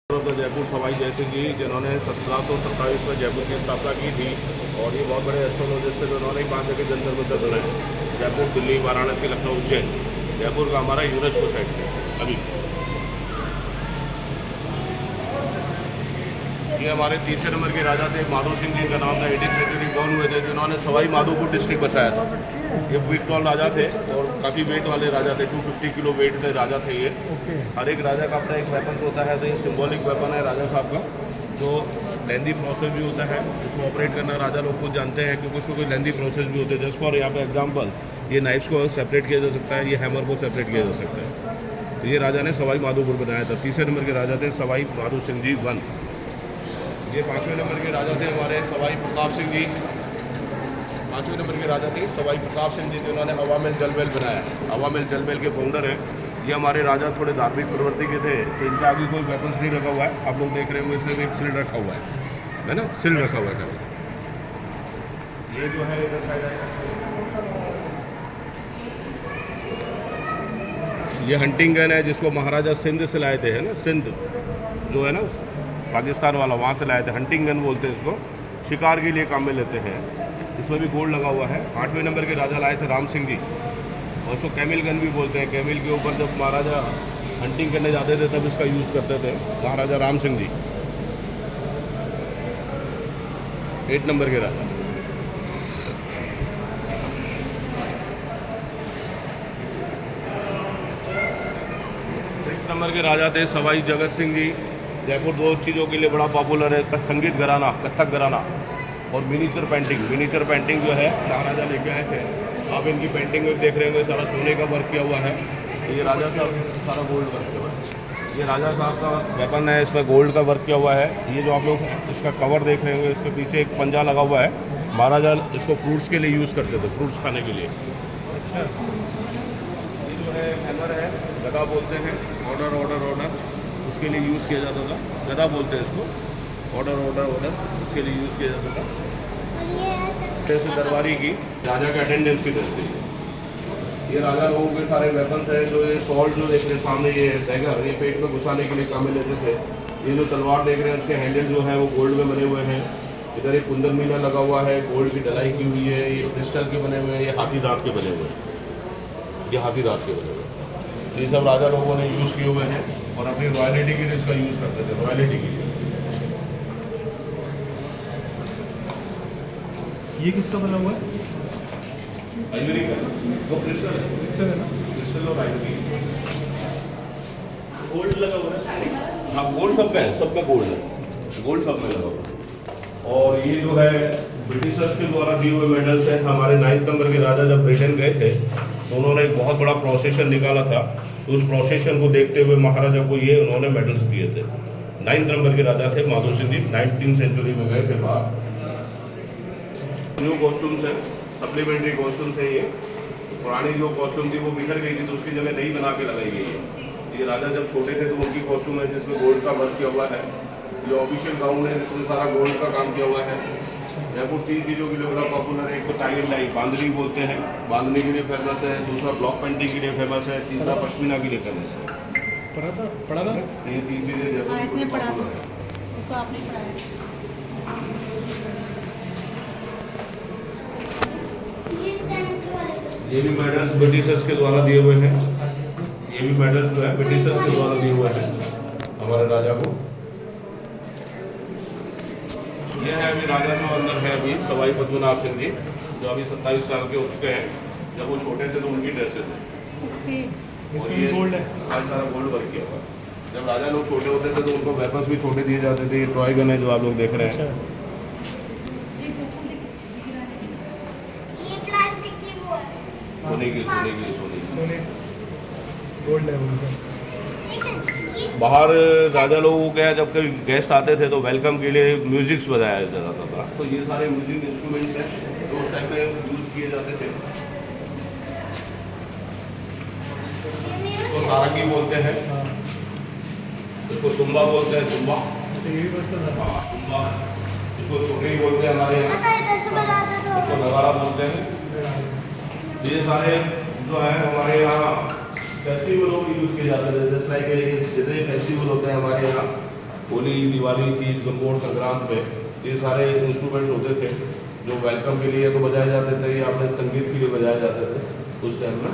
जयपुर सवाई जय सिंह जी, जिन्होंने 1727 में जयपुर की स्थापना की थी। और ये बहुत बड़े एस्ट्रोलॉजिस्ट थे, जिन्होंने 5 जगह जंतर मंतर बनाए, जयपुर, दिल्ली, वाराणसी, लखनऊ, उज्जैन। जयपुर का हमारा यूनेस्को साइट है अभी। ये हमारे तीसरे नंबर के राजा थे, माधो सिंह जी का नाम था। 18th सेंचुरी बॉर्न हुए थे, जिन्होंने सवाई माधोपुर डिस्ट्रिक्ट बसाया था। ये बिग टॉल राजा थे और काफ़ी वेट वाले राजा थे, 250 किलो वेट के राजा थे ये। हर एक राजा का अपना एक वेपन होता है, तो ये सिंबॉलिक वेपन है राजा साहब का। तो लेंदी प्रोसेस भी होता है, इसको ऑपरेट करना राजा लोग खुद जानते हैं, क्योंकि उसको कोई लेंदी प्रोसेस भी होते हैं। जस्ट फॉर यहाँ पे एग्जाम्पल, ये नाइफ्स को सेपरेट किया जा सकता है, ये हैमर को सेपरेट किया जा सकता है। तो ये राजा ने सवाई माधोपुर बनाया था। तीसरे नंबर के राजा थे सवाई माधो सिंह जी 1। ये 5वें नंबर के राजा थे हमारे सवाई प्रताप सिंह जी। 5वें नंबर के राजा थे सवाई प्रताप सिंह जी, जिन्होंने हवा महल जल महल बनाया। हवा महल जल महल के फाउंडर हैं। ये हमारे राजा थोड़े धार्मिक प्रवृत्ति के थे, तो इनके आगे कोई वेपन्स नहीं रखा हुआ है। आप लोग देख रहे होंगे सिर्फ एक सिल रखा हुआ है ना, सिल रखा हुआ है। ये जो है इधर साइड है, ये हंटिंग गन है, जिसको महाराजा सिंध से लाए थे, है ना, सिंध जो है ना पाकिस्तान वाला, वहाँ से लाए थे। हंटिंग गन बोलते हैं इसको, शिकार के लिए काम में लेते हैं। इसमें भी गोल्ड लगा हुआ है। 8वें नंबर के राजा लाए थे राम सिंह जी, और उसको कैमिल गन भी बोलते हैं। कैमिल के ऊपर जब महाराजा हंटिंग करने जाते थे तब इसका यूज़ करते थे महाराजा राम सिंह जी। 8 नंबर के राजा। 6 नंबर के राजा थे सवाई जगत सिंह जी। जयपुर 2 चीज़ों के लिए बड़ा पॉपुलर है, संगीत घराना, कथक घराना और मिनीचर पेंटिंग। मिनीचर पेंटिंग जो है महाराजा लेके आए थे। आप इनकी पेंटिंग में देख रहे होंगे, सारा सोने का वर्क किया हुआ है। ये राजा साहब सारा गोल्ड वर्क किया हुआ है। ये राजा साहब का वेपन है, इसमें गोल्ड का वर्क किया हुआ है। ये जो आप लोग इसका कवर देख रहे होंगे, इसके पीछे एक पंजा लगा हुआ है। महाराजा इसको फ्रूट्स के लिए यूज़ करते थे, फ्रूट्स खाने के लिए। अच्छा, ये जो है हैमर है, गदा बोलते हैं। ऑर्डर ऑर्डर ऑर्डर उसके लिए यूज़ किया जाता था, गदा बोलते हैं इसको। ऑर्डर ऑर्डर ऑर्डर उसके लिए यूज़ किया जाता था। जैसे दरबारी की राजा के अटेंडेंस की तरफ से ये राजा लोगों के सारे वेपन्स हैं। जो ये सॉल्ट जो देख रहे हैं सामने, ये डैगर, ये पेट में घुसाने के लिए काम में लेते थे। ये जो तलवार देख रहे हैं, उसके हैंडल जो है वो गोल्ड में बने हुए हैं। इधर एक कुंदन मीना लगा हुआ है, गोल्ड की डलाई की हुई है। ये क्रिस्टल के बने हुए हैं, ये हाथी दांत के बने हुए हैं, ये हाथी दांत के बने हुए हैं। ये सब राजा लोगों ने यूज़ किए हुए हैं और अपनी रॉयलिटी के लिए इसका यूज़ करते थे, रॉयलिटी के लिए। ये किसका बना हुआ है? आइवरी का, वो क्रिस्टल है। क्रिस्टल है ना? क्रिस्टल और आइवरी। गोल्ड लगा हुआ है। हाँ, गोल्ड सब में है, सब में गोल्ड है, गोल्ड सब में लगा हुआ है। और ये जो है ब्रिटिशर्स के द्वारा दिए हुए मेडल्स हैं। हमारे 9 नंबर के राजा जब ब्रिटेन गए थे तो उन्होंने एक बहुत बड़ा प्रोसेशन निकाला था, तो उस प्रोसेशन को देखते हुए महाराजा को ये उन्होंने मेडल्स दिए थे। 9 नंबर के राजा थे माधो सिंह जी, 19th सेंचुरी में गए थे बाहर। न्यू कॉस्ट्यूम्स हैं, सप्लीमेंट्री कॉस्ट्यूम्स हैं। ये पुरानी जो कॉस्ट्यूम थी वो बिखर गई थी, तो उसकी जगह नई बना के लगाई गई है। ये राजा जब छोटे थे तो उनकी कॉस्ट्यूम है, जिसमें गोल्ड का वर्क किया हुआ है। ये ऑफिशियल गाउन है, जिसमें सारा गोल्ड का काम किया हुआ है। जयपुर 3 चीज़ों के लिए बड़ा पॉपुलर है। एक तो टाई एंड डाई, बांधनी बोलते हैं, बांधने के लिए फेमस है। दूसरा ब्लॉक पेंटिंग के लिए फेमस है। तीसरा पश्मीना के लिए फेमस है। पढ़ा था ये 3 चीज़ें जयपुर इसने में पढ़ा पॉपुलर है। इसको आपने पढ़ाया। ये भी मेडल्स ब्रिटिशर्स के द्वारा दिए हुए हैं। ये भी मेडल्स जो है ब्रिटिशर्स के द्वारा दिए हुए हैं हमारे राजा को। ये है अभी राजा जो अंदर है अभी, सवाई पद्मनाभ सिंह जी, जो अभी 27 साल के हो चुके हैं। जब वो छोटे थे तो उनकी ड्रेसेस है। और ये गोल्ड है, बहुत सारा गोल्ड वर्क किया हुआ है। जब राजा लोग छोटे होते थे तो उनको वेपन्स भी छोटे दिए जाते थे। ये टॉय गन है जो आप लोग देख रहे हैं। सोने की गोल्ड है वो। बाहर राजा लोगों को क्या, जब कभी गेस्ट आते थे तो वेलकम के लिए म्यूजिक्स बजाया जाता था। तो ये सारे म्यूजिक इंस्ट्रूमेंट्स हैं जो उस टाइम में यूज किए जाते थे। इसको सारंगी बोलते हैं, इसको तुम्बा बोलते हैं, तुम्बा। ये भी बजता था। हाँ, तुम्बा। इसको चोटी बोलते हैं हमारे यहाँ, इसको नगाड़ा बोलते हैं। ये सारे जो है हमारे यहाँ फेस्टिवलों में यूज़ किए जाते थे। जैसे लाइक जितने फेस्टिवल होते हैं हमारे यहाँ, होली, दिवाली, तीज, गणगौर, संक्रांत पे ये सारे इंस्ट्रूमेंट्स होते थे जो वेलकम के लिए तो बजाए जाते थे या अपने संगीत के लिए बजाए जाते थे उस टाइम में।